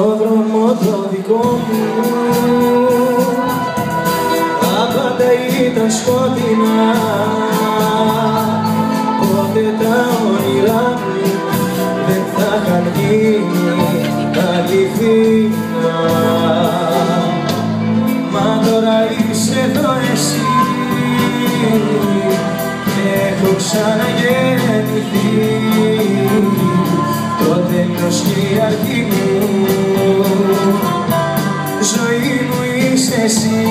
στο δρόμο το δικό μου τα πάντα ήταν σκοτεινά, ποτέ τα όνειρά μου δεν θα είχαν γίνει αληθινά. Μα τώρα είσαι εδώ εσύ και έχω ξαναγεννηθεί, το τέλος και η αρχή μου, ζωή μου είσαι εσύ.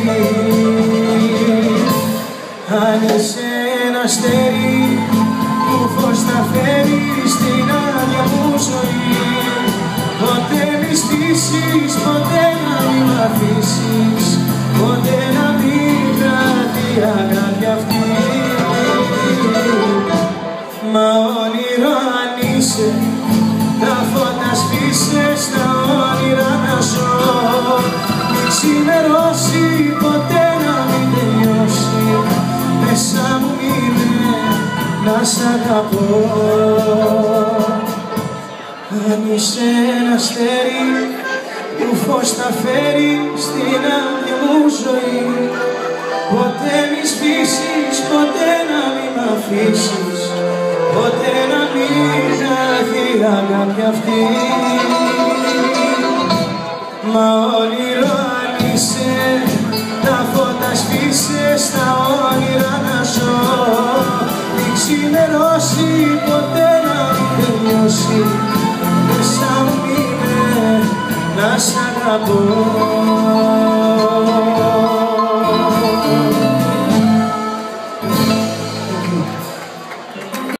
Αν είσαι ένα αστέρι που φως θα φέρει στην άδεια μου ζωή, ποτέ μη στήσεις, ποτέ να μην μ' αφήσεις, ποτέ να μην χαθεί η αγάπη αυτή. Μα όνειρο αν είσαι, τα φώτα σβήσε, στα όνειρα να ζω, μην ξημερώσει, ποτέ να μην τελειώσει, μέσα μου είναι να σ' αγαπώ. Αν είσαι ένα αστέρι που φως θα φέρει στην άδεια μου ζωή, ποτέ μη σβήσεις, ποτέ να μην μ' αφήσεις, ποτέ να μην χαθεί η αγάπη αυτή. Μα όνειρο αν είσαι, τα φώτα σβήσε, στα όνειρα να ζω, μην ξημερώσει, ποτέ να μην τελειώσει, μέσα μου είναι να σ' αγαπώ.